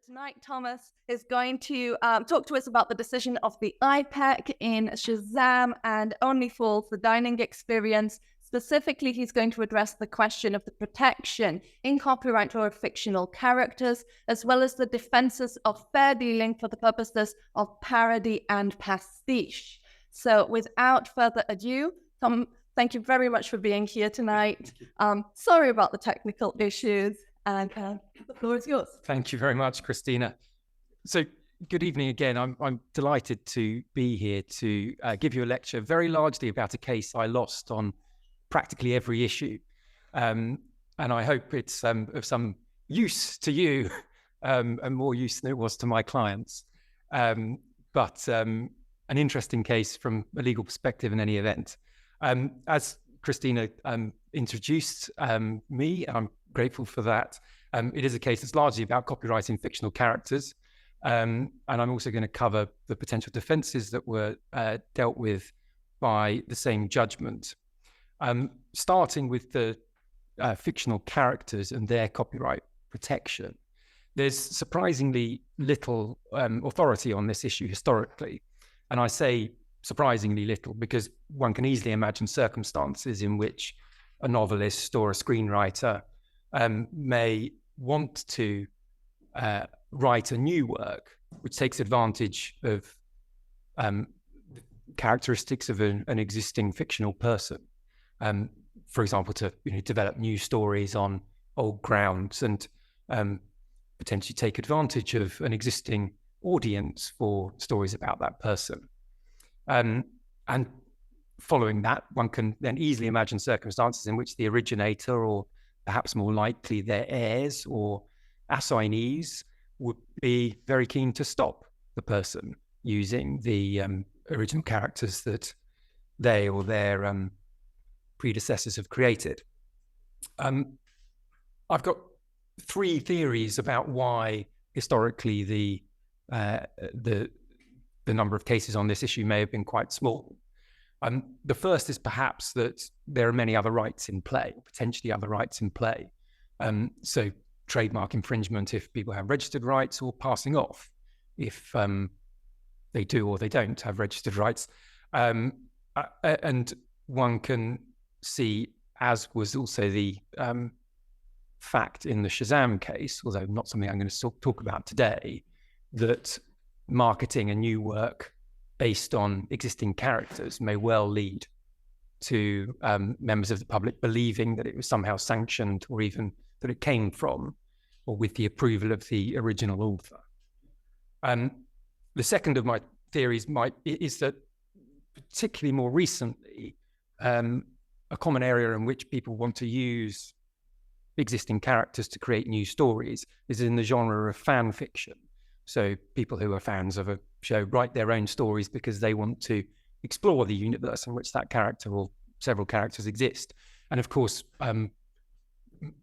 Tonight, Thomas is going to talk to us about the decision of the IPEC in Shazam and Only Fools, the dining experience. Specifically, he's going to address the question of the protection in copyright law of fictional characters, as well as the defenses of fair dealing for the purposes of parody and pastiche. So without further ado, Tom, thank you very much for being here tonight. Sorry about the technical issues. And the floor is yours. Thank you very much, Christina. So good evening again. I'm delighted to be here to give you a lecture very largely about a case I lost on practically every issue. And I hope it's of some use to you and more use than it was to my clients. But an interesting case from a legal perspective in any event. As Christina introduced me, I'm grateful for that. It is a case that's largely about copyrighting fictional characters. And I'm also going to cover the potential defenses that were dealt with by the same judgment. Starting with the fictional characters and their copyright protection. There's surprisingly little authority on this issue historically. And I say surprisingly little because one can easily imagine circumstances in which a novelist or a screenwriter may want to write a new work which takes advantage of characteristics of an existing fictional person. For example, to develop new stories on old grounds and potentially take advantage of an existing audience for stories about that person. And following that, one can then easily imagine circumstances in which the originator, or perhaps more likely their heirs or assignees, would be very keen to stop the person using the original characters that they or their predecessors have created. I've got three theories about why historically the number of cases on this issue may have been quite small. The first is perhaps that there are many other rights in play, potentially other rights in play. So trademark infringement if people have registered rights, or passing off if they do or they don't have registered rights. And one can see, as was also the fact in the Shazam case, although not something I'm going to talk about today, that marketing a new work based on existing characters may well lead to members of the public believing that it was somehow sanctioned, or even that it came from or with the approval of the original author. The second of my theories is that, particularly more recently, a common area in which people want to use existing characters to create new stories is in the genre of fan fiction. So people who are fans of a show write their own stories because they want to explore the universe in which that character or several characters exist. And of course,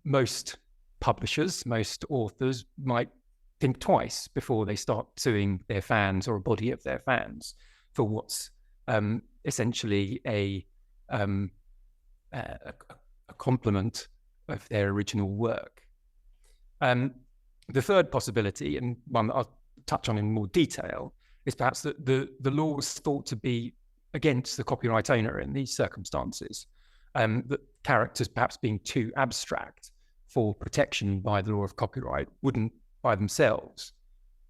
most publishers, most authors might think twice before they start suing their fans or a body of their fans for what's essentially a complement of their original work. The third possibility, and one that I'll touch on in more detail, is perhaps that the law was thought to be against the copyright owner in these circumstances, that characters perhaps being too abstract for protection by the law of copyright wouldn't by themselves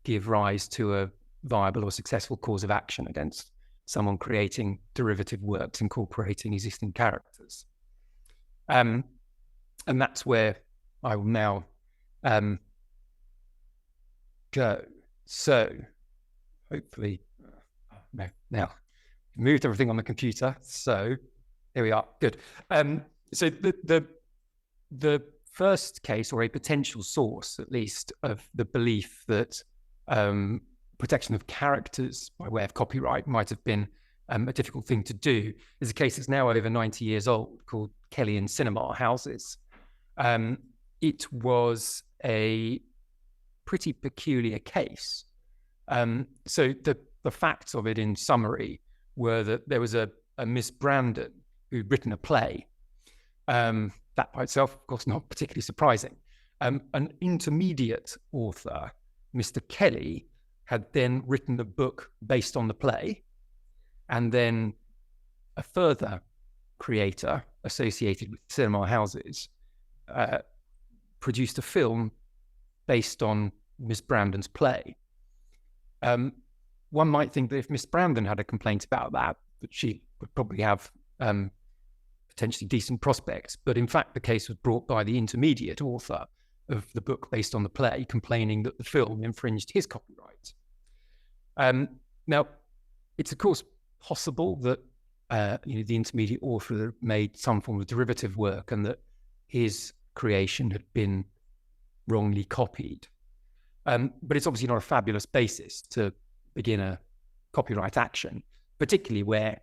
give rise to a viable or successful cause of action against someone creating derivative works incorporating existing characters. And that's where I will now go. So hopefully, now moved everything on the computer. So here we are. Good. So the first case, or a potential source at least, of the belief that protection of characters by way of copyright might have been a difficult thing to do is a case that's now over 90 years old, called Kelly and Cinema Houses. It was a pretty peculiar case. So the facts of it in summary were that there was a Miss Brandon who'd written a play. That by itself, of course, not particularly surprising. An intermediate author Mr. Kelly had then written a book based on the play, and then a further creator associated with cinema houses produced a film based on Miss Brandon's play. One might think that if Miss Brandon had a complaint about that she would probably have potentially decent prospects. But in fact, the case was brought by the intermediate author of the book based on the play, complaining that the film infringed his copyright. Now, it's of course possible that the intermediate author made some form of derivative work and that his creation had been wrongly copied. But it's obviously not a fabulous basis to begin a copyright action, particularly where,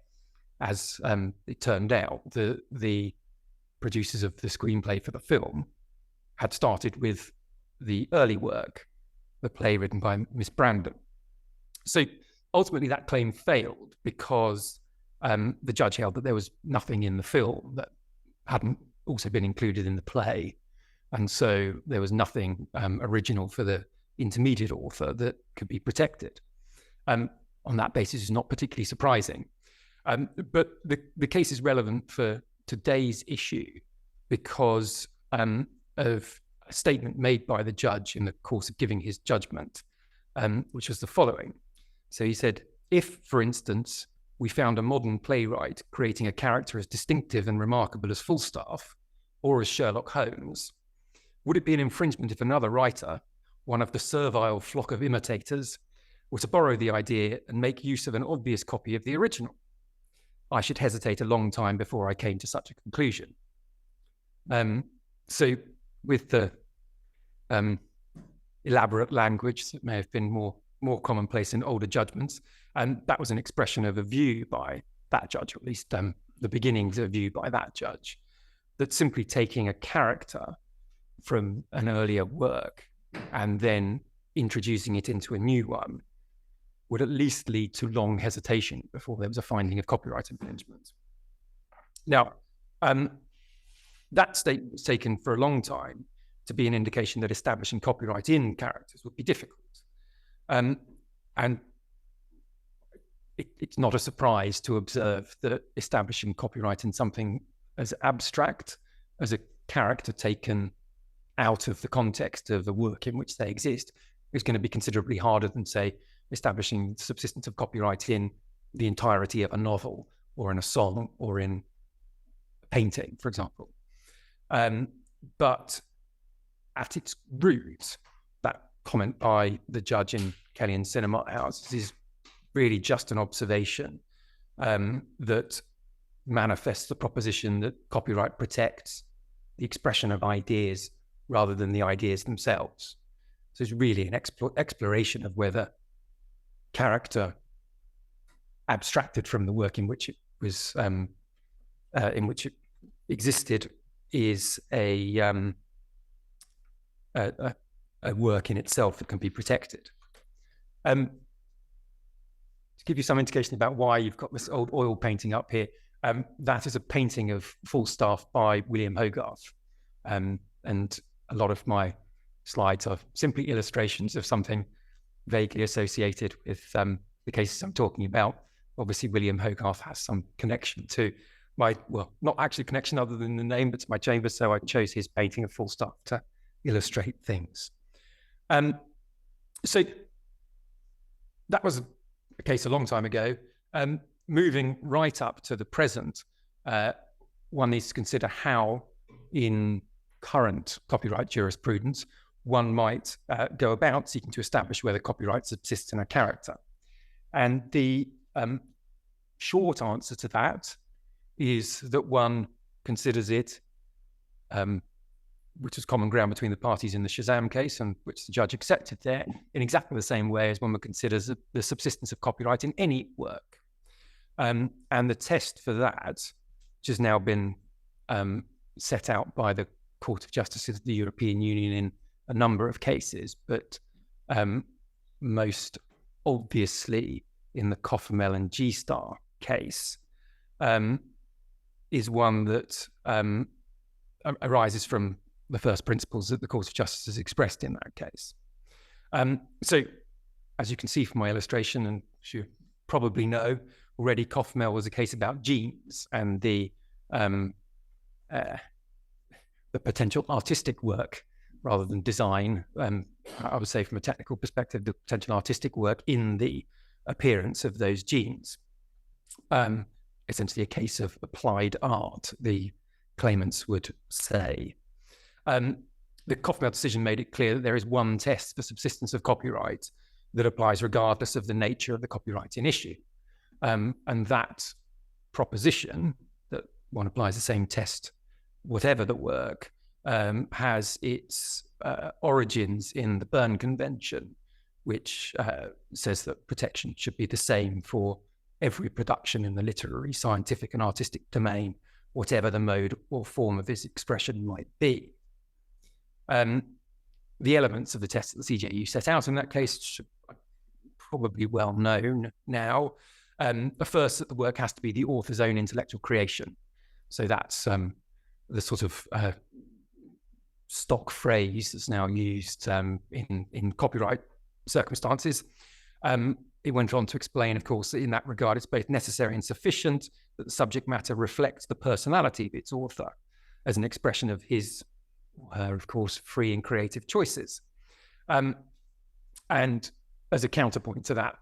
as it turned out, the producers of the screenplay for the film had started with the early work, the play written by Miss Brandon. So ultimately that claim failed because the judge held that there was nothing in the film that hadn't also been included in the play. And so there was nothing original for the intermediate author that could be protected. On that basis, it's not particularly surprising. But the case is relevant for today's issue because of a statement made by the judge in the course of giving his judgment, which was the following. So he said, if, for instance, we found a modern playwright creating a character as distinctive and remarkable as Falstaff or as Sherlock Holmes, would it be an infringement if another writer, one of the servile flock of imitators, were to borrow the idea and make use of an obvious copy of the original? I should hesitate a long time before I came to such a conclusion. So with the elaborate language that may have been more commonplace in older judgments, and that was an expression of a view by that judge, or at least the beginnings of a view by that judge, that simply taking a character from an earlier work and then introducing it into a new one would at least lead to long hesitation before there was a finding of copyright infringement. Now, that statement was taken for a long time to be an indication that establishing copyright in characters would be difficult. And it's not a surprise to observe that establishing copyright in something as abstract as a character taken out of the context of the work in which they exist is going to be considerably harder than, say, establishing the subsistence of copyright in the entirety of a novel or in a song or in a painting, for example. But at its root, that comment by the judge in Kelly and Cinema House is really just an observation that manifests the proposition that copyright protects the expression of ideas rather than the ideas themselves. So it's really an exploration of whether character abstracted from the work in which it was, in which it existed, is a work in itself that can be protected. To give you some indication about why you've got this old oil painting up here, that is a painting of Falstaff by William Hogarth. And a lot of my slides are simply illustrations of something vaguely associated with the cases I'm talking about. Obviously, William Hogarth has some connection to well, not actually connection other than the name, but to my chamber, so I chose his painting of Falstaff to illustrate things. So that was a case a long time ago. Moving right up to the present, one needs to consider how, in current copyright jurisprudence, one might go about seeking to establish whether copyright subsists in a character. And the short answer to that is that one considers it, which was common ground between the parties in the Shazam case, and which the judge accepted there, in exactly the same way as one would consider the subsistence of copyright in any work. And the test for that, which has now been set out by the Court of Justice of the European Union in a number of cases, but most obviously in the Coffermel and G-Star case, is one that arises from the first principles that the Court of Justice has expressed in that case. So, as you can see from my illustration, and as you probably know already, Cofmel was a case about genes and the potential artistic work rather than design. I would say from a technical perspective, the potential artistic work in the appearance of those genes. Essentially a case of applied art, the claimants would say. The Cofmel decision made it clear that there is one test for subsistence of copyright that applies regardless of the nature of the copyright in issue. And that proposition, that one applies the same test whatever the work, has its origins in the Berne Convention, which says that protection should be the same for every production in the literary, scientific and artistic domain, whatever the mode or form of its expression might be. The elements of the test that the CJU set out in that case should probably well known now. First, that the work has to be the author's own intellectual creation. So that's the sort of stock phrase that's now used in copyright circumstances. It went on to explain, of course, that in that regard, it's both necessary and sufficient that the subject matter reflects the personality of its author as an expression of his or her, of course, free and creative choices. And as a counterpoint to that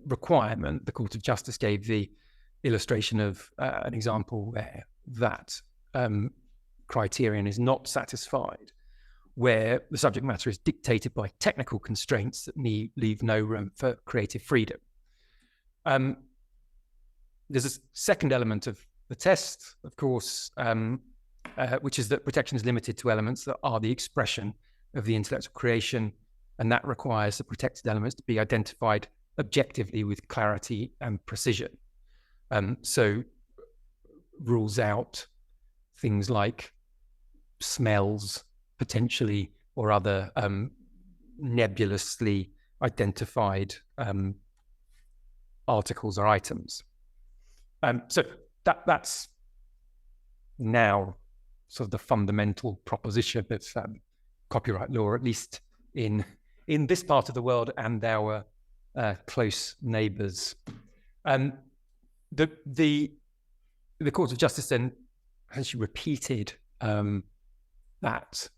requirement, the Court of Justice gave the illustration of an example where that criterion is not satisfied, where the subject matter is dictated by technical constraints that leave no room for creative freedom. There's a second element of the test, of course, which is that protection is limited to elements that are the expression of the intellectual creation, and that requires the protected elements to be identified objectively with clarity and precision. So rules out things like smells, potentially, or other nebulously identified articles or items. So that's now sort of the fundamental proposition of copyright law, at least in this part of the world and our close neighbours. The Court of Justice then actually repeated that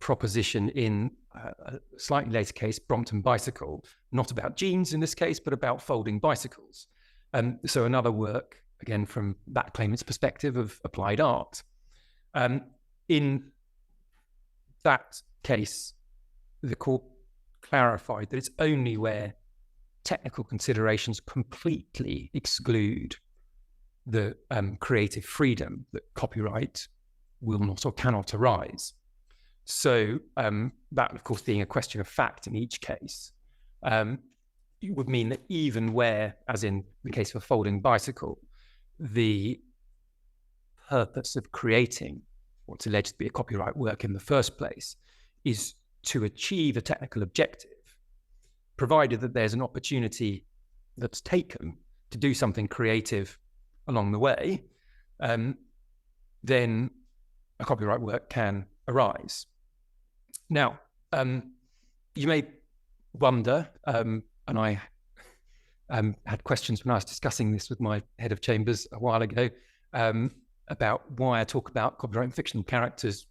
proposition in a slightly later case, Brompton Bicycle, not about genes in this case, but about folding bicycles. So another work, again, from that claimant's perspective of applied art. In that case, the court clarified that it's only where technical considerations completely exclude the creative freedom that copyright will not or cannot arise. So that, of course, being a question of fact in each case, it would mean that even where, as in the case of a folding bicycle, the purpose of creating what's alleged to be a copyright work in the first place is to achieve a technical objective, provided that there's an opportunity that's taken to do something creative along the way, then a copyright work can arise. Now, you may wonder, and I had questions when I was discussing this with my head of chambers a while ago, about why I talk about copyright and fictional characters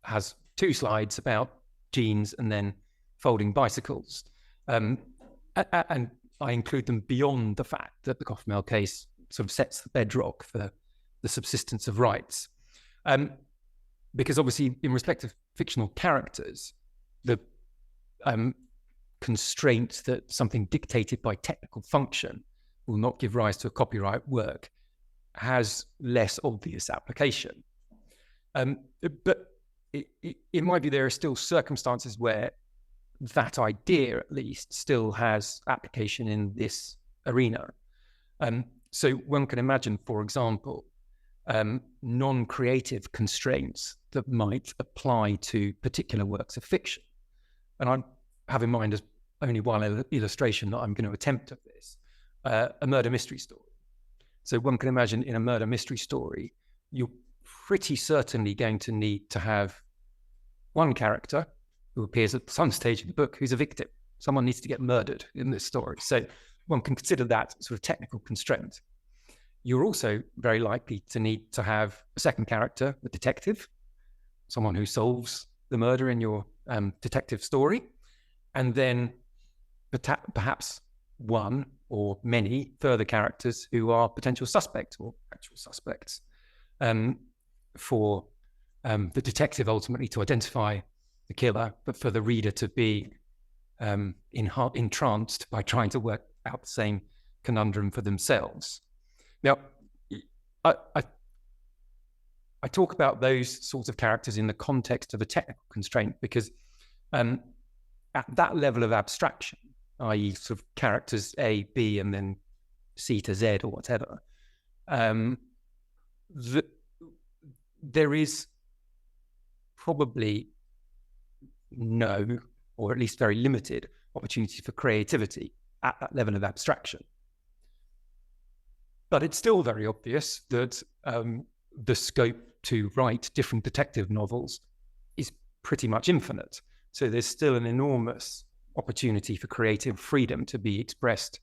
has 2 slides about genes and then folding bicycles. And I include them beyond the fact that the Cofmel case sort of sets the bedrock for the subsistence of rights. Because obviously, in respect of fictional characters, the constraint that something dictated by technical function will not give rise to a copyright work has less obvious application. But in my view, there are still circumstances where that idea, at least, still has application in this arena. So one can imagine, for example, non-creative constraints that might apply to particular works of fiction. And I have in mind as only one illustration that I'm going to attempt of this, a murder mystery story. So one can imagine in a murder mystery story, you're pretty certainly going to need to have one character who appears at some stage in the book who's a victim. Someone needs to get murdered in this story. So one can consider that sort of technical constraint. You're also very likely to need to have a second character, a detective, someone who solves the murder in your detective story, and then perhaps one or many further characters who are potential suspects or actual suspects, for the detective ultimately to identify the killer, but for the reader to be entranced by trying to work out the same conundrum for themselves. Now, I talk about those sorts of characters in the context of a technical constraint because at that level of abstraction, i.e. sort of characters A, B, and then C to Z or whatever, there is probably no, or at least very limited, opportunity for creativity at that level of abstraction. But it's still very obvious that the scope to write different detective novels is pretty much infinite. So there's still an enormous opportunity for creative freedom to be expressed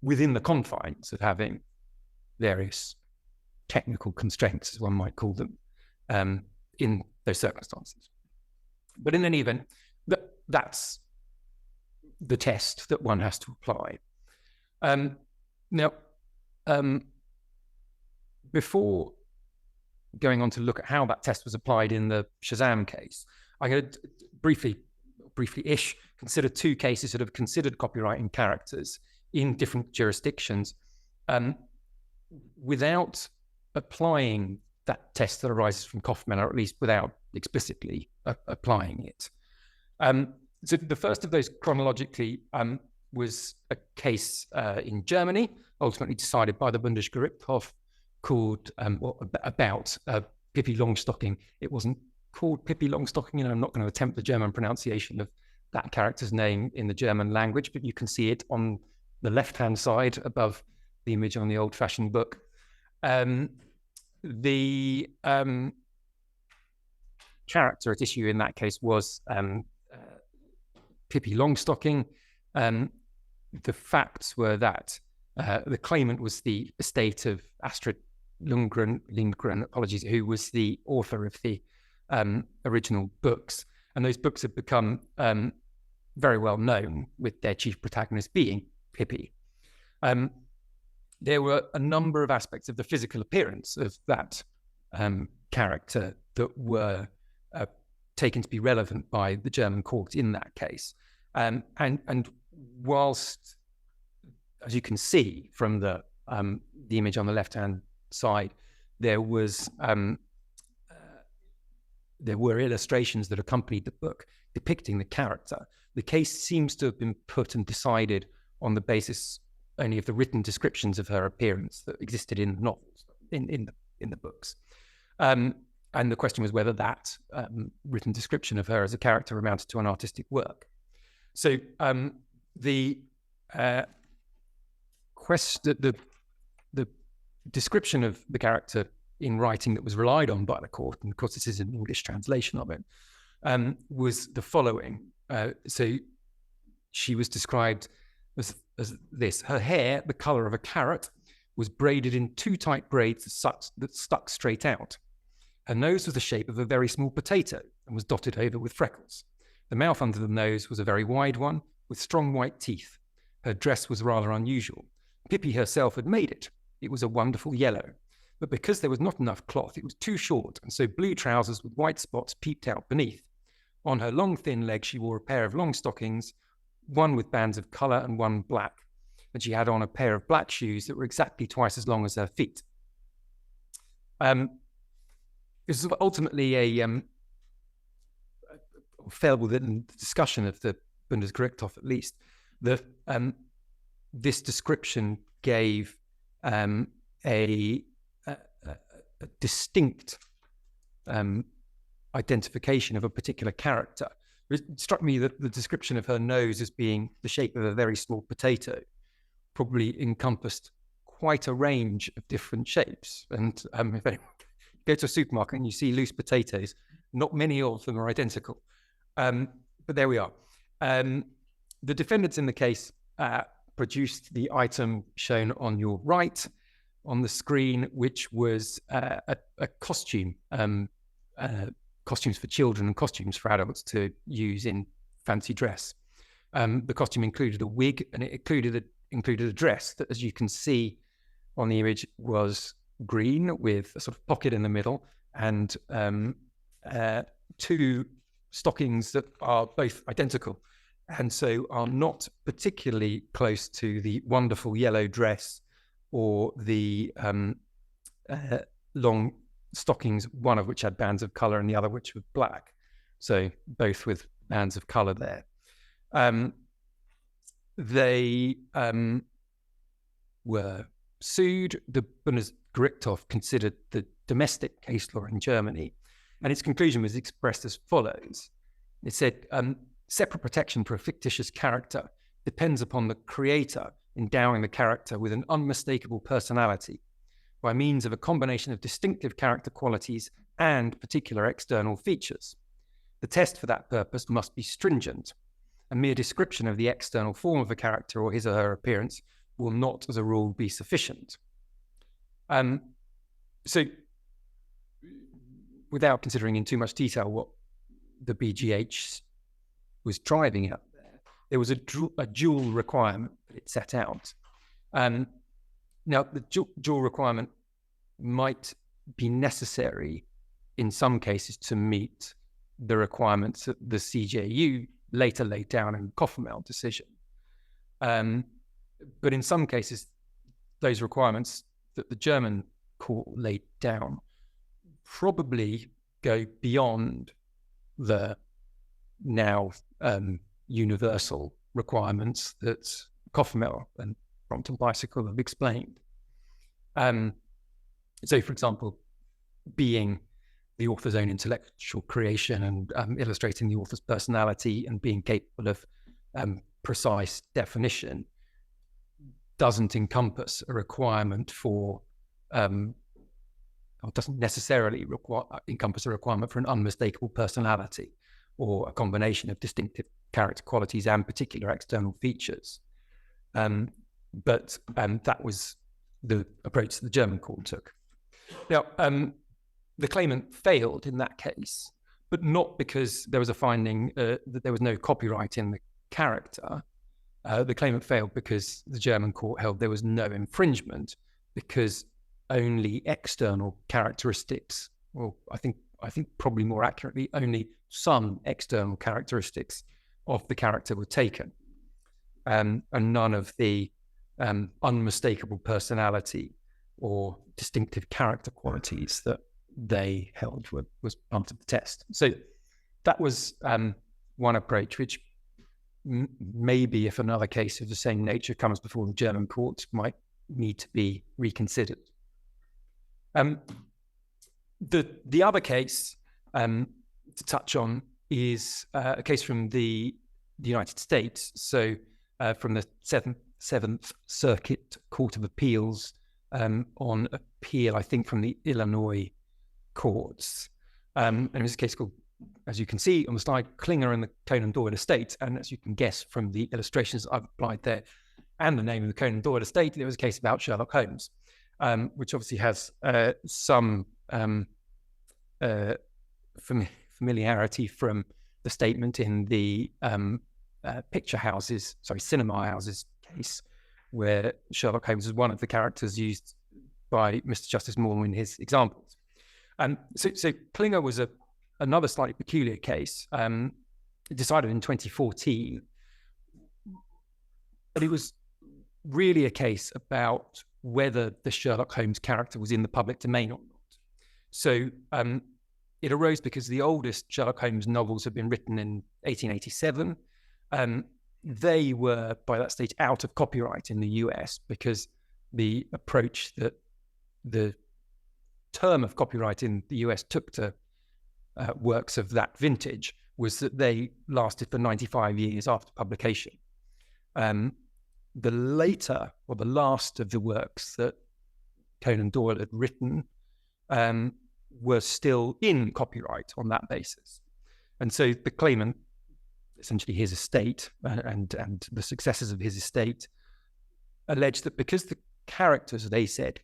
within the confines of having various technical constraints, as one might call them, in those circumstances. But in any event, that's the test that one has to apply. Now, before going on to look at how that test was applied in the Shazam case, I'm going to briefly-ish consider two cases that have considered copyrighting characters in different jurisdictions without applying that test that arises from Kaufman, or at least without explicitly applying it. So the first of those chronologically was a case in Germany, ultimately decided by the Bundesgerichtshof, called about Pippi Longstocking. It wasn't called Pippi Longstocking, and I'm not going to attempt the German pronunciation of that character's name in the German language, but you can see it on the left-hand side above the image on the old-fashioned book. The character at issue in that case was Pippi Longstocking. The facts were that the claimant was the estate of Astrid Lindgren, apologies, who was the author of the original books. And those books have become very well known, with their chief protagonist being Pippi. There were a number of aspects of the physical appearance of that character that were taken to be relevant by the German court in that case. And whilst, as you can see from the image on the left-hand side, there were illustrations that accompanied the book depicting the character. The case seems to have been put and decided on the basis only of the written descriptions of her appearance that existed in the novels, in the books. And the question was whether that written description of her as a character amounted to an artistic work. So the description of the character in writing that was relied on by the court, and of course this is an English translation of it, was the following. So she was described as this: her hair, the color of a carrot, was braided in two tight braids that stuck straight out. Her nose was the shape of a very small potato and was dotted over with freckles. The mouth under the nose was a very wide one with strong white teeth. Her dress was rather unusual. Pippi herself had made it. It was a wonderful yellow. But because there was not enough cloth, it was too short, and so blue trousers with white spots peeped out beneath. On her long, thin legs, she wore a pair of long stockings, one with bands of colour and one black. And she had on a pair of black shoes that were exactly twice as long as her feet. This is ultimately a fell within the discussion of the Bundesgerichtshof, at least. This description gave a distinct identification of a particular character. It struck me that the description of her nose as being the shape of a very small potato probably encompassed quite a range of different shapes. And if anyone go to a supermarket and you see loose potatoes, not many of them are identical. but there we are. The defendants in the case produced the item shown on your right on the screen, which was a costume, costumes for children and costumes for adults to use in fancy dress. The costume included a wig, and it included a dress that, as you can see on the image, was green with a sort of pocket in the middle, and two stockings that are both identical, and so are not particularly close to the wonderful yellow dress or the long stockings, one of which had bands of colour and the other which was black. So both with bands of colour there. They were sued. The Bundesgerichtshof considered the domestic case law in Germany, and its conclusion was expressed as follows. It said, separate protection for a fictitious character depends upon the creator endowing the character with an unmistakable personality by means of a combination of distinctive character qualities and particular external features. The test for that purpose must be stringent. A mere description of the external form of a character or his or her appearance will not, as a rule, be sufficient. So, without considering in too much detail what the BGH was driving at there was a dual requirement that it set out. Now, the dual requirement might be necessary in some cases to meet the requirements that the CJU later laid down in the Koffermel decision. But in some cases, those requirements that the German court laid down probably go beyond the now universal requirements that Koffermel and Brompton Bicycle have explained. So, for example, being the author's own intellectual creation and illustrating the author's personality and being capable of precise definition doesn't encompass a requirement for, or doesn't necessarily encompass a requirement for an unmistakable personality or a combination of distinctive character qualities and particular external features. But that was the approach that the German court took. Now, the claimant failed in that case, but not because there was a finding that there was no copyright in the character. The claimant failed because the German court held there was no infringement because only external characteristics, or I think probably more accurately, only some external characteristics of the character were taken, and none of the unmistakable personality or distinctive character qualities that they held was part of the test. So that was one approach, which maybe if another case of the same nature comes before the German court might need to be reconsidered. The other case to touch on is a case from the United States. So from the Seventh Circuit Court of Appeals on appeal, I think, from the Illinois courts. And it was a case called, as you can see on the slide, Klinger and the Conan Doyle estate. And as you can guess from the illustrations I've applied there and the name of the Conan Doyle estate, there was a case about Sherlock Holmes, which obviously has some familiarity from the statement in the cinema houses case, where Sherlock Holmes is one of the characters used by Mr. Justice Moore in his examples. So Klinger was another slightly peculiar case, decided in 2014, but it was really a case about whether the Sherlock Holmes character was in the public domain or not. So it arose because the oldest Sherlock Holmes novels had been written in 1887. They were, by that stage, out of copyright in the US because the approach that the term of copyright in the US took to works of that vintage was that they lasted for 95 years after publication. The last of the works that Conan Doyle had written were still in copyright on that basis. And so the claimant essentially his estate and the successors of his estate, alleged that because the characters, they said,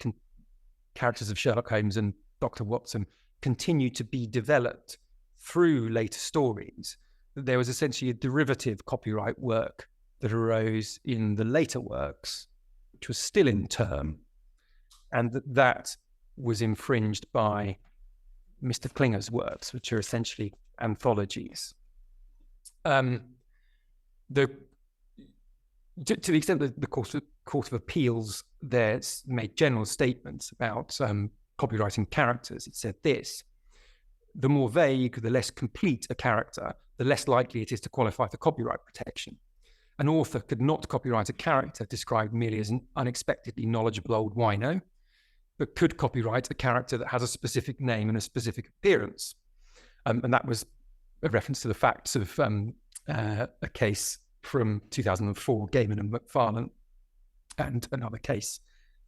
characters of Sherlock Holmes and Dr. Watson, continued to be developed through later stories, that there was essentially a derivative copyright work that arose in the later works, which was still in term, and that was infringed by Mr. Klinger's works, which are essentially anthologies. To the extent that the Court of Appeals there made general statements about copyrighting characters, it said this: the more vague, the less complete a character, the less likely it is to qualify for copyright protection. An author could not copyright a character described merely as an unexpectedly knowledgeable old wino, but could copyright a character that has a specific name and a specific appearance. And that was a reference to the facts of a case from 2004, Gaiman and McFarlane, and another case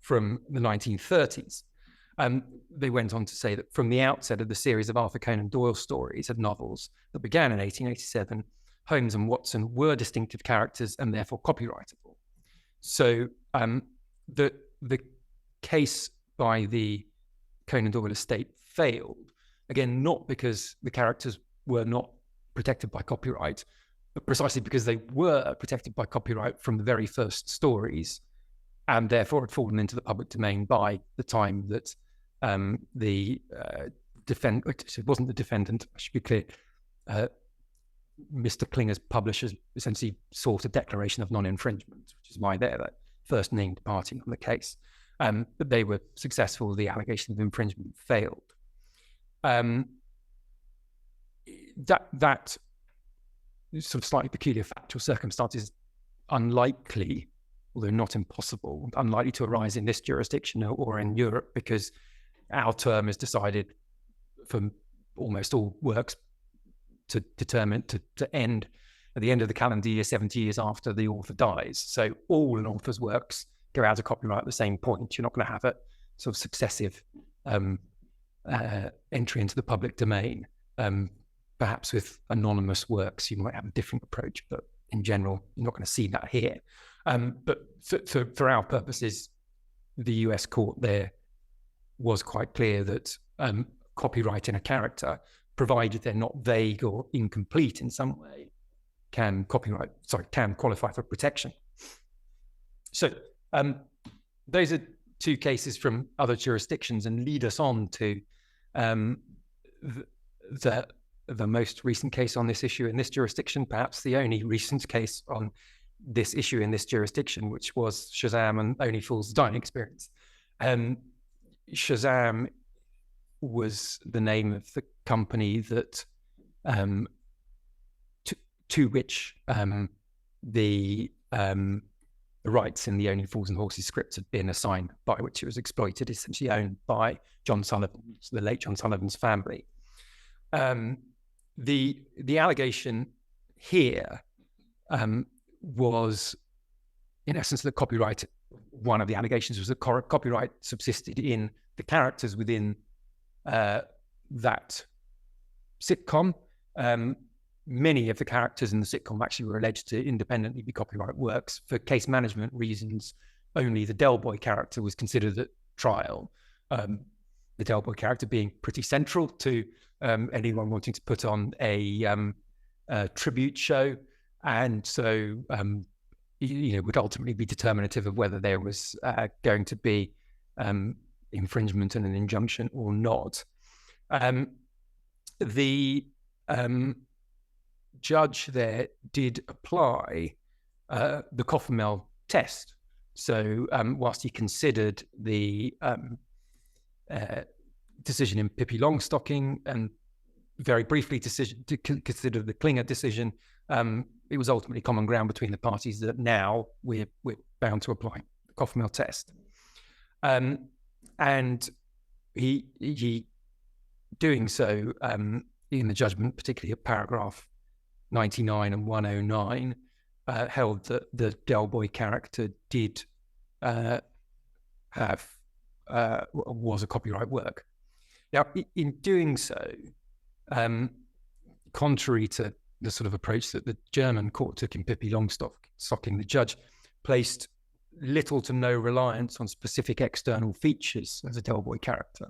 from the 1930s. They went on to say that from the outset of the series of Arthur Conan Doyle stories and novels that began in 1887, Holmes and Watson were distinctive characters and therefore copyrightable. So the case by the Conan Doyle estate failed, again, not because the characters were not protected by copyright, but precisely because they were protected by copyright from the very first stories, and therefore had fallen into the public domain by the time that it wasn't the defendant, I should be clear, Mr. Klinger's publishers essentially sought a declaration of non-infringement, which is why they're the first named party on the case. But they were successful, the allegation of infringement failed. That sort of slightly peculiar factual circumstance is unlikely, although not impossible, unlikely to arise in this jurisdiction or in Europe, because our term is decided for almost all works to determine to end at the end of the calendar year, 70 years after the author dies. So all an author's works go out of copyright at the same point. You're not going to have a sort of successive entry into the public domain. Perhaps with anonymous works, you might have a different approach, but in general, you're not going to see that here. But for our purposes, the US court there was quite clear that copyrighting a character, provided they're not vague or incomplete in some way, can qualify for protection. So those are two cases from other jurisdictions and lead us on to the most recent case on this issue in this jurisdiction, perhaps the only recent case on this issue in this jurisdiction, which was Shazam and Only Fools' Dining Experience. Shazam was the name of the company that to which the rights in the Only Fools and Horses script had been assigned, by which it was exploited, essentially owned by John Sullivan, the late John Sullivan's family. The allegation here was, in essence, that copyright. One of the allegations was that copyright subsisted in the characters within that sitcom. Many of the characters in the sitcom actually were alleged to independently be copyright works. For case management reasons, only the Del Boy character was considered at trial. The Del Boy character being pretty central to anyone wanting to put on a tribute show, and so would ultimately be determinative of whether there was going to be infringement and an injunction or not. The judge there did apply the Coffermel test. So whilst he considered the decision in Pippi Longstocking and very briefly considered the Klinger decision, it was ultimately common ground between the parties that now we're bound to apply the Coffermel test. And he doing so in the judgment, particularly at paragraph 99 and 109, held that the Del Boy character did was a copyright work. Now, in doing so, contrary to the sort of approach that the German court took in Pippi Longstocking. The judge placed little to no reliance on specific external features as a Del Boy character.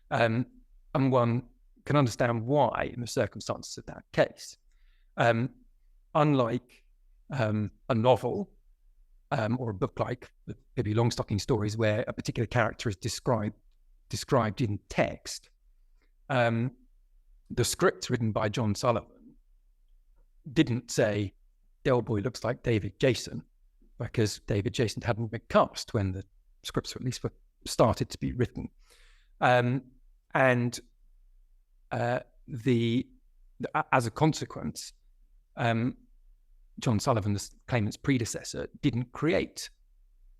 And one can understand why in the circumstances of that case. Unlike a novel or a book like the Pippi Longstocking stories, where a particular character is described in text, the script written by John Sullivan didn't say Del Boy looks like David Jason, because David Jason hadn't been cast when the scripts at least started to be written. As a consequence, John Sullivan, the claimant's predecessor, didn't create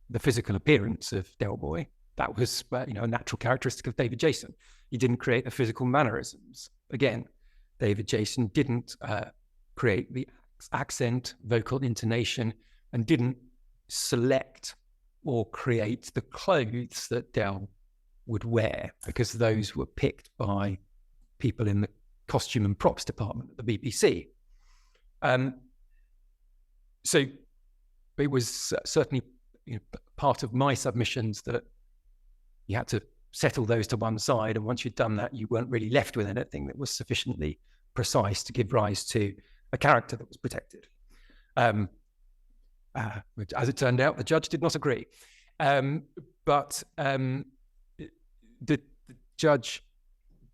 the physical appearance of Del Boy. That was a natural characteristic of David Jason. He didn't create the physical mannerisms. Again, David Jason didn't create the accent, vocal intonation, and didn't select or create the clothes that Del would wear, because those were picked by people in the costume and props department at the BBC. So it was certainly part of my submissions that you had to settle those to one side, and once you'd done that, you weren't really left with anything that was sufficiently precise to give rise to a character that was protected. As it turned out, the judge did not agree. But the judge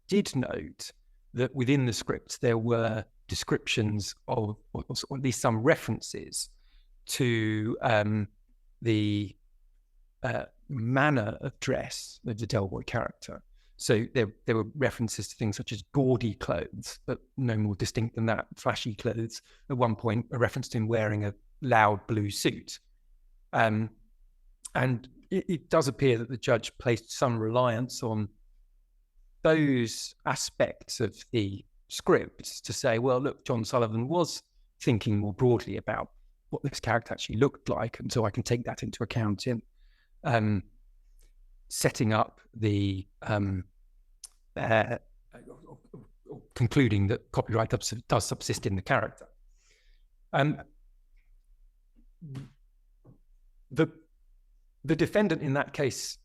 did note that within the script there were descriptions of, or at least some references to the manner of dress of the Del Boy character. So there were references to things such as gaudy clothes, but no more distinct than that, flashy clothes. At one point, a reference to him wearing a loud blue suit. And it does appear that the judge placed some reliance on those aspects of the script to say, well, look, John Sullivan was thinking more broadly about what this character actually looked like, and so I can take that into account in setting up the concluding that copyright does subsist in the character. The defendant in that case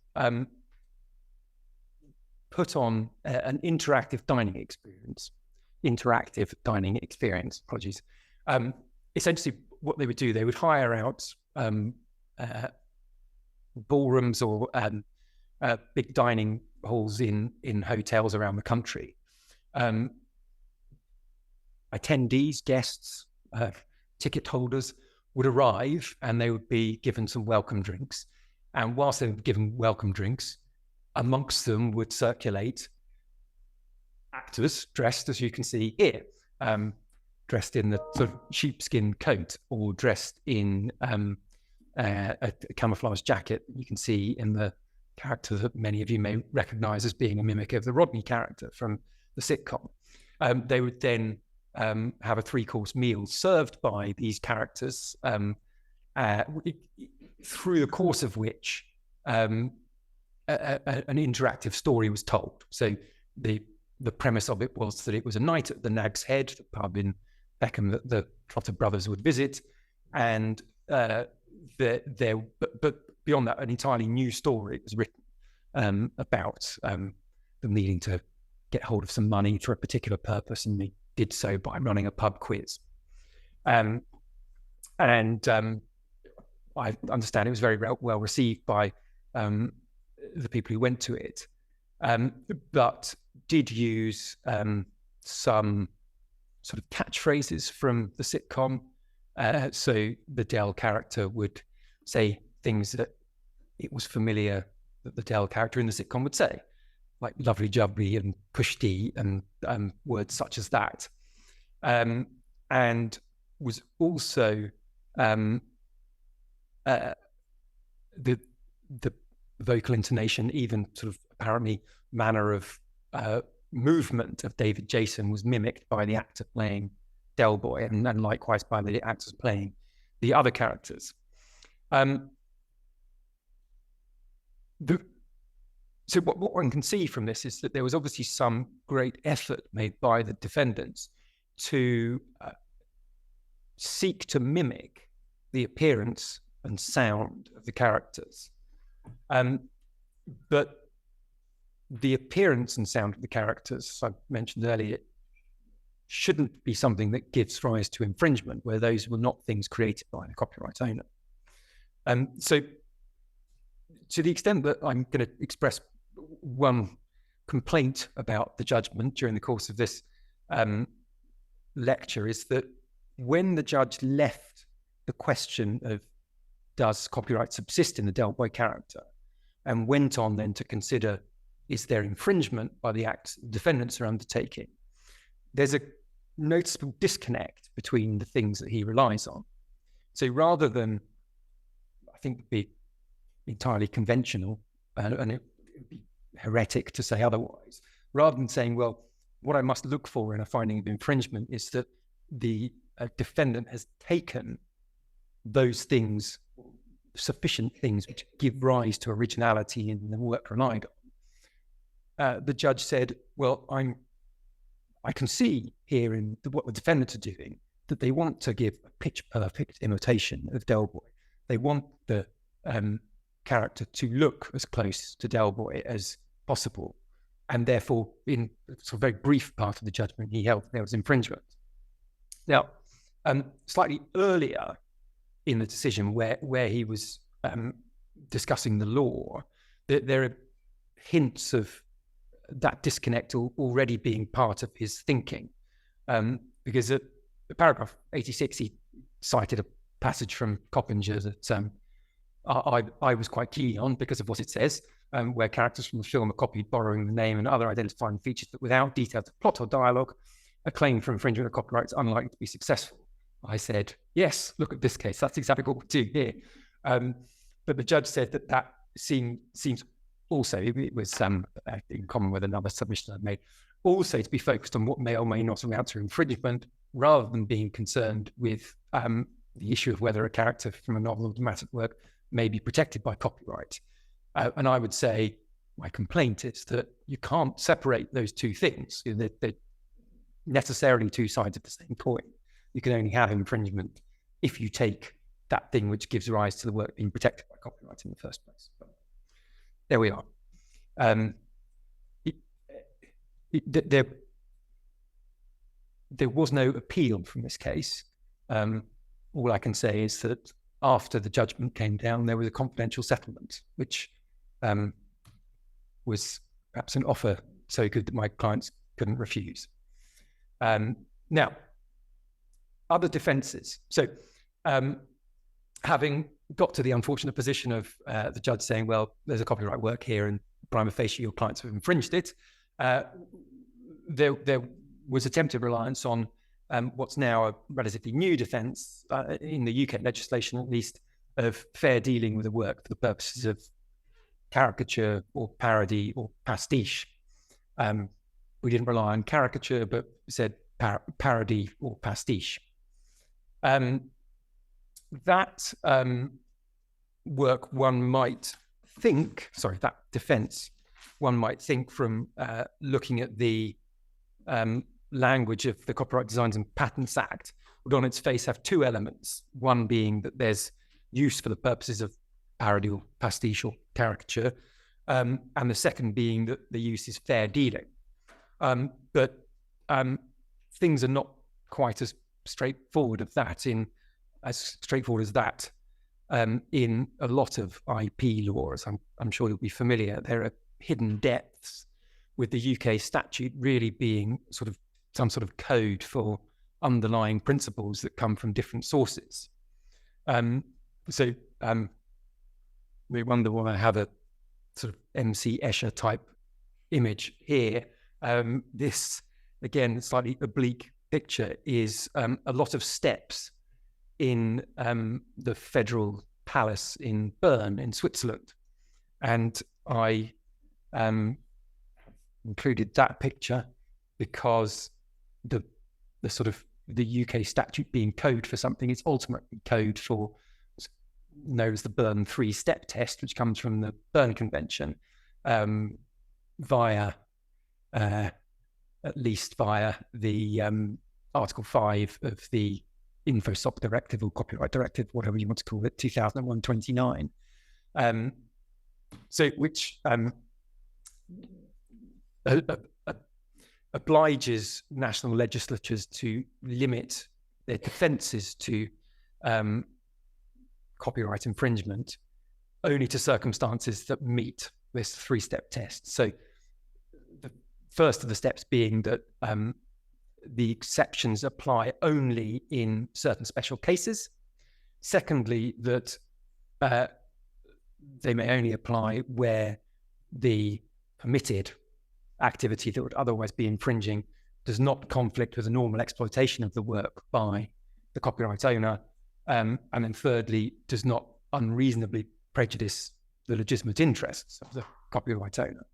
put on an interactive dining experience. Apologies. Essentially, what they would do, they would hire out ballrooms or big dining halls in hotels around the country. Attendees, guests, ticket holders would arrive, and they would be given some welcome drinks. And whilst they were given welcome drinks, amongst them would circulate actors dressed, as you can see here, dressed in the sort of sheepskin coat, or dressed in a camouflage jacket. You can see in the character that many of you may recognize as being a mimic of the Rodney character from the sitcom. They would then have a 3-course meal served by these characters, through the course of which an interactive story was told. So the premise of it was that it was a night at the Nag's Head, the pub in Beckham that the Trotter brothers would visit, and but beyond that, an entirely new story was written about them needing to get hold of some money for a particular purpose, and they did so by running a pub quiz. I understand it was very well received by the people who went to it, but did use some sort of catchphrases from the sitcom. So the Del character would say things that it was familiar that the Del character in the sitcom would say, like lovely jubbly and pushti and words such as that. And was also the vocal intonation, even sort of apparently manner of movement of David Jason, was mimicked by the actor playing Del Boy, and likewise by the actors playing the other characters. So what one can see from this is that there was obviously some great effort made by the defendants to seek to mimic the appearance and sound of the characters. But the appearance and sound of the characters, I mentioned earlier, shouldn't be something that gives rise to infringement, where those were not things created by the copyright owner. So to the extent that I'm going to express one complaint about the judgment during the course of this lecture, is that when the judge left the question of does copyright subsist in the Del Boy character, and went on then to consider is there infringement by the acts defendants are undertaking, there's a noticeable disconnect between the things that he relies on. So rather than, I think, be entirely conventional, and it would be heretic to say otherwise, rather than saying, well, what I must look for in a finding of infringement is that the defendant has taken those things, sufficient things which give rise to originality in the work relied on. The judge said, well, I can see here in what the defendants are doing that they want to give a pitch-perfect imitation of Del Boy. They want the character to look as close to Del Boy as possible. And therefore, in a sort of very brief part of the judgment, he held there was infringement. Now, slightly earlier in the decision where he was discussing the law, there are hints of that disconnect already being part of his thinking. Because at paragraph 86, he cited a passage from Coppinger that I was quite keen on because of what it says, where characters from the film are copied, borrowing the name and other identifying features, but without details of plot or dialogue, a claim for infringement of copyright is unlikely to be successful. I said, yes, look at this case. That's exactly what we do here. But the judge said that seems also, it was in common with another submission I've made, also to be focused on what may or may not amount to infringement, rather than being concerned with the issue of whether a character from a novel or dramatic work may be protected by copyright. And I would say my complaint is that you can't separate those two things. They're necessarily two sides of the same coin. You can only have infringement if you take that thing which gives rise to the work being protected by copyright in the first place. But there we are. There was no appeal from this case. All I can say is that after the judgment came down, there was a confidential settlement, which was perhaps an offer so good that my clients couldn't refuse. Now, other defences. So having got to the unfortunate position of the judge saying, well, there's a copyright work here and prima facie your clients have infringed it, there was attempted reliance on what's now a relatively new defence in the UK legislation, at least, of fair dealing with a work for the purposes of caricature or parody or pastiche. We didn't rely on caricature, but we said parody or pastiche. That work, one might think, that defence, one might think from looking at the language of the Copyright Designs and Patents Act, would on its face have two elements. One being that there's use for the purposes of parody or pastiche or caricature, and the second being that the use is fair dealing. But things are not quite as straightforward as that in a lot of IP laws. I'm sure you'll be familiar. There are hidden depths, with the UK statute really being some sort of code for underlying principles that come from different sources. We wonder why I have a sort of MC Escher type image here. This, again, slightly oblique picture is a lot of steps in the Federal Palace in Bern in Switzerland. And I included that picture because the UK statute being code for something is ultimately code for known as the Bern three-step test, which comes from the Bern Convention, at least via the Article 5 of the InfoSoc Directive or Copyright Directive, whatever you want to call it, 2001/29, which obliges national legislatures to limit their defences to copyright infringement only to circumstances that meet this three-step test. So the first of the steps being that the exceptions apply only in certain special cases. Secondly, that they may only apply where the permitted activity that would otherwise be infringing does not conflict with the normal exploitation of the work by the copyright owner. And then thirdly, does not unreasonably prejudice the legitimate interests of the copyright owner.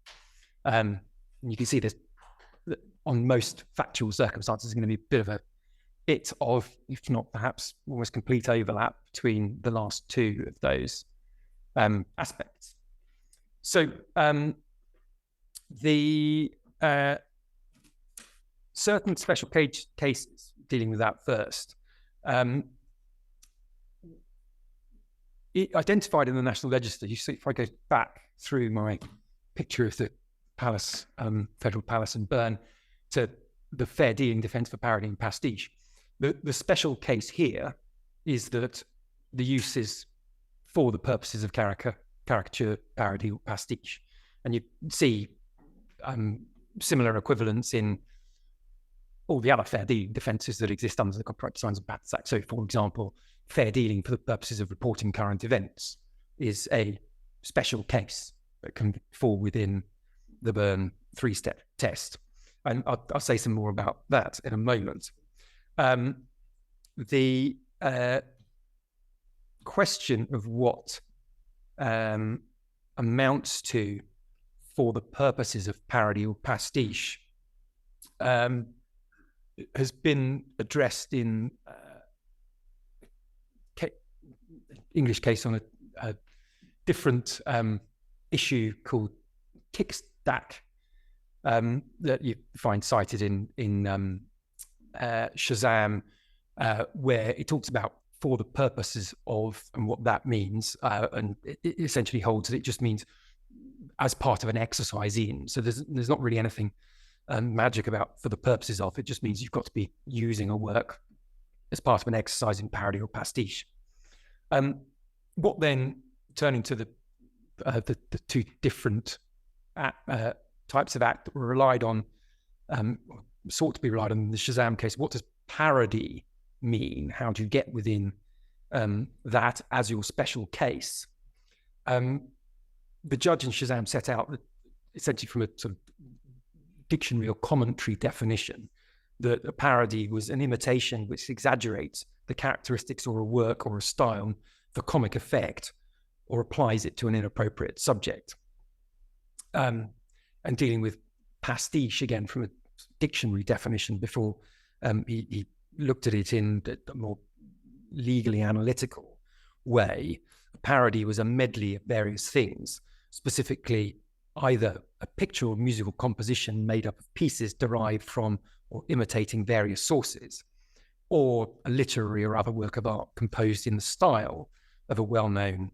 And you can see this on most factual circumstances is going to be a bit of, if not perhaps almost complete overlap between the last two of those aspects. So the certain special cases, dealing with that first, identified in the National Register. You see, if I go back through my picture of the palace, Federal Palace in Bern, to the fair dealing defence for parody and pastiche, the special case here is that the use is for the purposes of caricature, parody, or pastiche. And you see similar equivalents in all the other fair dealing defences that exist under the Copyright Designs and Patents Act. So, for example, fair dealing for the purposes of reporting current events is a special case that can fall within the Bern three-step test. And I'll say some more about that in a moment. The question of what amounts to for the purposes of parody or pastiche has been addressed in English case on a different issue called kickstack that you find cited in Shazam, where it talks about for the purposes of and what that means, and it essentially holds that it just means as part of an exercise in. So there's not really anything magic about for the purposes of. It just means you've got to be using a work as part of an exercise in parody or pastiche. What then, turning to the two different types of act that were relied on, sought to be relied on in the Shazam case, what does parody mean? How do you get within that as your special case? The judge in Shazam set out that essentially from a sort of dictionary or commentary definition that a parody was an imitation which exaggerates the characteristics or a work or a style for comic effect or applies it to an inappropriate subject. And dealing with pastiche, again, from a dictionary definition before he looked at it in a more legally analytical way. A parody was a medley of various things, specifically either a picture or musical composition made up of pieces derived from or imitating various sources, or a literary or other work of art composed in the style of a well-known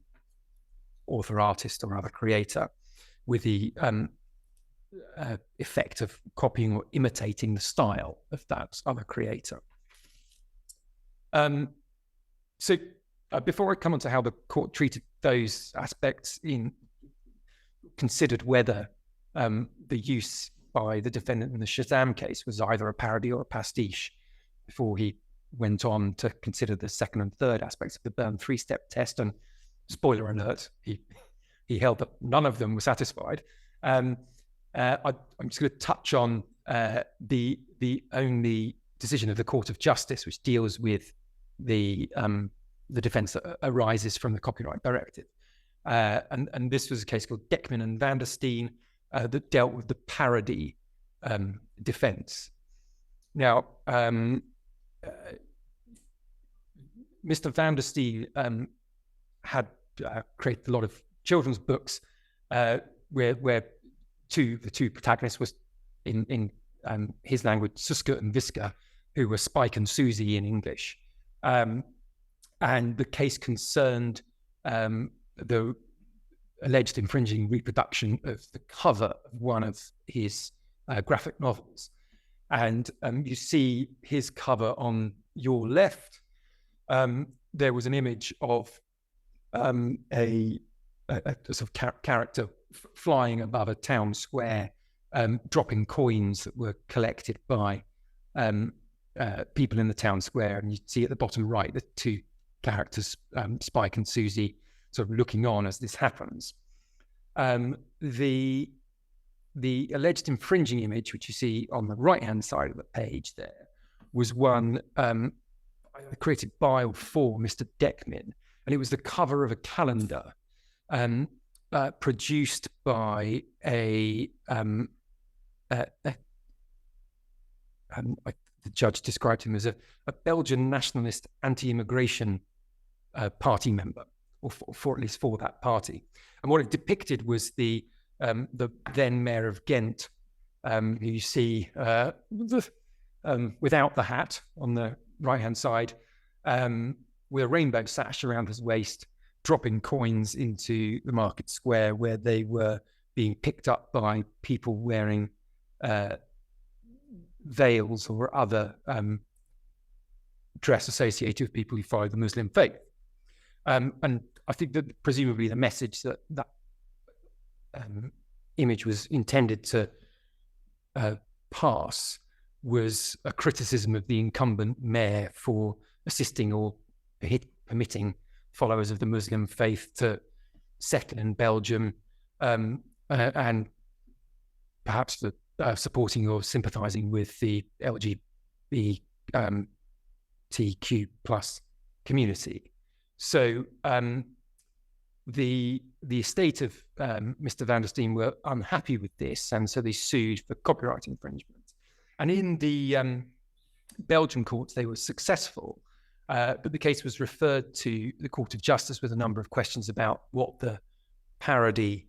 author, artist, or other creator, with the effect of copying or imitating the style of that other creator. So before I come on to how the court treated those aspects, considered whether the use by the defendant in the Shazam case was either a parody or a pastiche, before he went on to consider the second and third aspects of the Bern three-step test. And spoiler alert, he held that none of them were satisfied. I'm just going to touch on the only decision of the Court of Justice which deals with the defence that arises from the Copyright Directive. And this was a case called Geckman and van der Steen that dealt with the parody defence. Now, Mr. van der Steen had created a lot of children's books where the two protagonists was in his language, Suske and Wiske, who were Spike and Susie in English. And the case concerned the alleged infringing reproduction of the cover of one of his graphic novels. And you see his cover on your left. There was an image of a sort of character flying above a town square, dropping coins that were collected by people in the town square. And you see at the bottom right the two characters, Spike and Susie, sort of looking on as this happens. The alleged infringing image, which you see on the right-hand side of the page there, was one created by or for Mr. Deckmin, and it was the cover of a calendar produced by the judge described him as a Belgian nationalist anti-immigration party member, or for at least for that party. And what it depicted was the then mayor of Ghent, who you see without the hat on the right-hand side, with a rainbow sash around his waist, dropping coins into the market square where they were being picked up by people wearing veils or other dress associated with people who follow the Muslim faith. And I think that presumably the message that image was intended to pass was a criticism of the incumbent mayor for assisting or permitting followers of the Muslim faith to settle in Belgium, and perhaps for supporting or sympathizing with the LGBTQ plus community. So the estate of Mr. Van der Steen were unhappy with this, and so they sued for copyright infringement. And in the Belgian courts, they were successful, but the case was referred to the Court of Justice with a number of questions about what the parody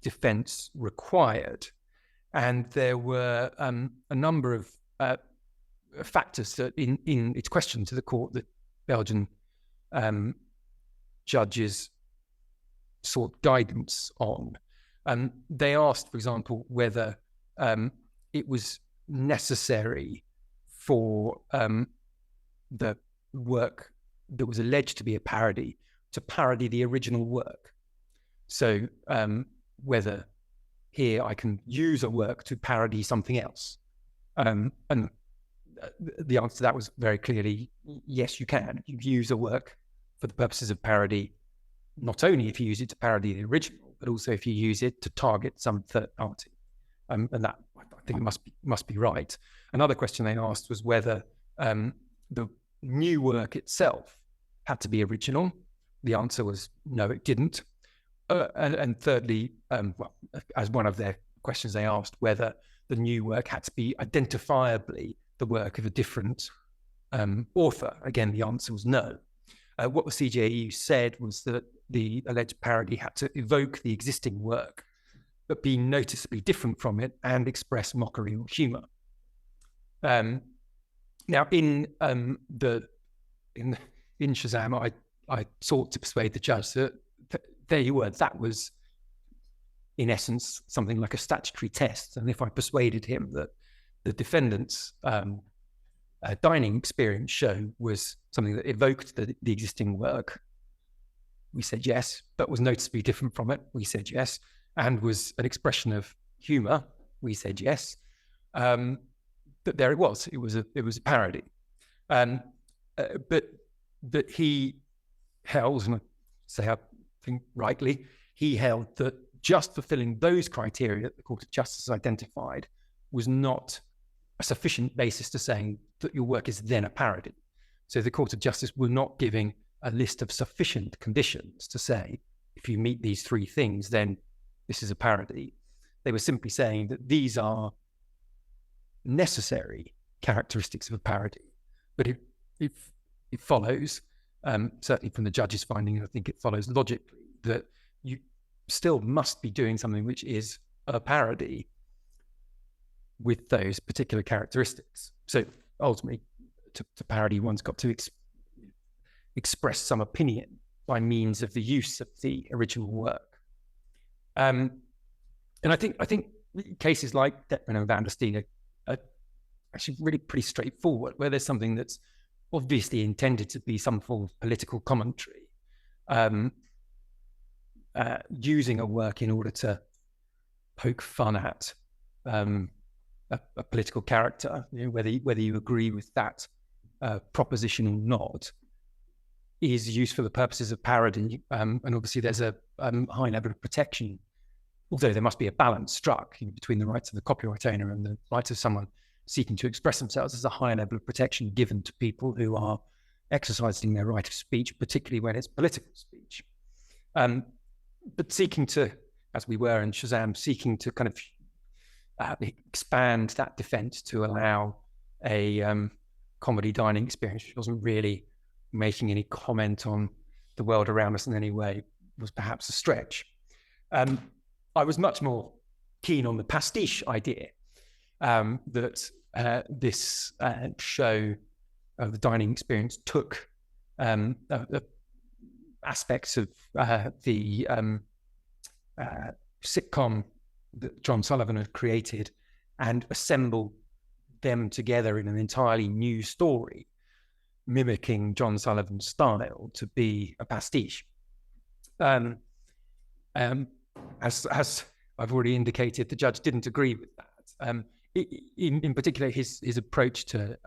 defense required. And there were a number of factors that in its question to the court that Belgian judges sought guidance on. They asked, for example, whether it was necessary for the work that was alleged to be a parody to parody the original work. So whether here I can use a work to parody something else. And the answer to that was very clearly, yes, you can. You use a work for the purposes of parody, not only if you use it to parody the original, but also if you use it to target some third party. And that, I think, must be right. Another question they asked was whether the new work itself had to be original. The answer was no, it didn't. And thirdly, well, as one of their questions, they asked whether the new work had to be identifiably the work of a different author. Again, the answer was no. What the CJEU said was that the alleged parody had to evoke the existing work, but be noticeably different from it and express mockery or humor. Now, in Shazam, I sought to persuade the judge that there you were. That was, in essence, something like a statutory test. And if I persuaded him that the defendant's dining experience show was something that evoked the existing work, we said yes, but was noticeably different from it, we said yes, and was an expression of humor, we said yes. But there it was. It was a parody. But he held, and I say I think rightly, he held that just fulfilling those criteria that the Court of Justice identified was not a sufficient basis to saying that your work is then a parody. So the Court of Justice were not giving a list of sufficient conditions to say, if you meet these three things, then this is a parody. They were simply saying that these are necessary characteristics of a parody. But it follows, certainly from the judge's finding, I think it follows logically, that you still must be doing something which is a parody with those particular characteristics. So ultimately, to parody, one's got to express some opinion by means of the use of the original work. And I think cases like Deckman and Van der Steen are actually really pretty straightforward, where there's something that's obviously intended to be some form of political commentary, using a work in order to poke fun at a political character, whether you agree with that proposition or not, is used for the purposes of parody, and obviously there's a high level of protection, although there must be a balance struck between the rights of the copyright owner and the rights of someone seeking to express themselves. There's a high level of protection given to people who are exercising their right of speech, particularly when it's political speech. But seeking to, as we were in Shazam, seeking to kind of expand that defense to allow a comedy dining experience, which wasn't really making any comment on the world around us in any way, was perhaps a stretch. I was much more keen on the pastiche idea, that this show of the dining experience took aspects of the sitcom that John Sullivan had created and assembled them together in an entirely new story, mimicking John Sullivan's style to be a pastiche. As I've already indicated, the judge didn't agree with that. In particular, his approach to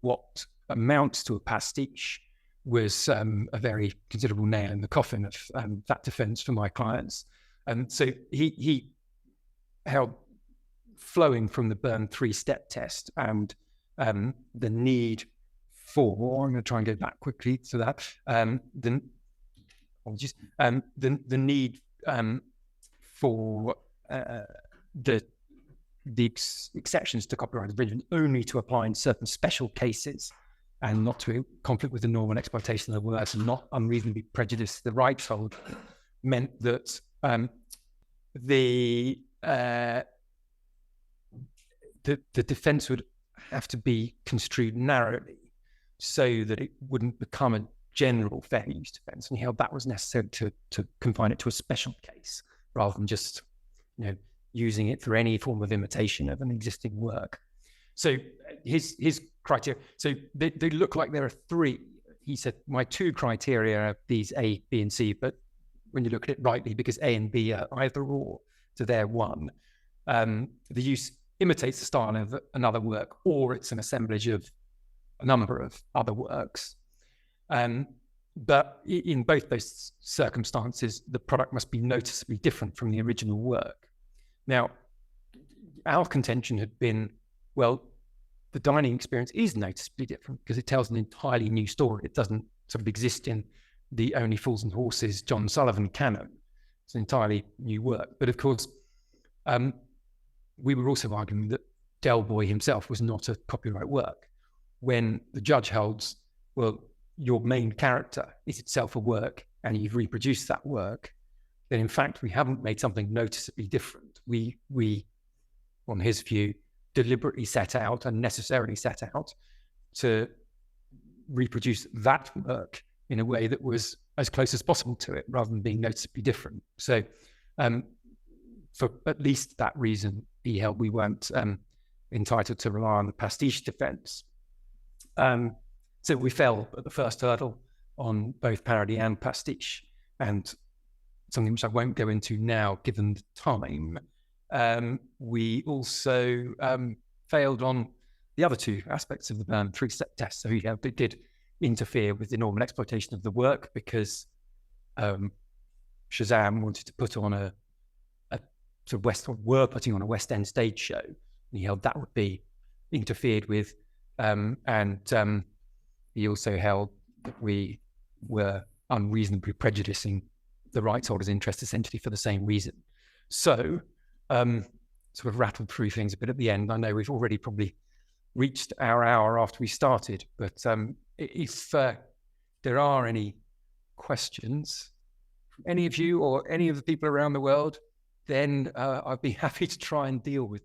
what amounts to a pastiche was a very considerable nail in the coffin of that defense for my clients. So he held, flowing from the Byrne three-step test and the need for, I'm going to try and go back quickly to that, the need for the exceptions to copyright infringement only to apply in certain special cases and not to conflict with the normal exploitation of the works and not unreasonably prejudice the rights holder, meant that the defense would have to be construed narrowly so that it wouldn't become a general fair use defense. And he held that was necessary to confine it to a special case rather than just, using it for any form of imitation of an existing work. So his criteria, so they look like there are three. He said, my two criteria are these A, B, and C, but when you look at it rightly, because A and B are either or, so they're one. The use imitates the style of another work, or it's an assemblage of a number of other works. But in both those circumstances, the product must be noticeably different from the original work. Now, our contention had been, well, the dining experience is noticeably different because it tells an entirely new story. It doesn't sort of exist in the Only Fools and Horses John Sullivan canon. It's an entirely new work. But of course, we were also arguing that Del Boy himself was not a copyright work. When the judge holds, well, your main character is itself a work and you've reproduced that work, then in fact, we haven't made something noticeably different. We, on his view, deliberately set out and necessarily set out to reproduce that work in a way that was as close as possible to it rather than being noticeably different. So for at least that reason, he held we weren't entitled to rely on the pastiche defense. So we fell at the first hurdle on both parody and pastiche, and something which I won't go into now given the time. We also failed on the other two aspects of the Byrne three-step test. So it did interfere with the normal exploitation of the work because Shazam wanted to put on a sort of were putting on a West End stage show, and he held that would be interfered with, and he also held that we were unreasonably prejudicing the rights holder's interest essentially for the same reason. So sort of rattled through things a bit at the end. I know we've already probably reached our hour after we started, but if there are any questions from any of you or any of the people around the world, then I'd be happy to try and deal with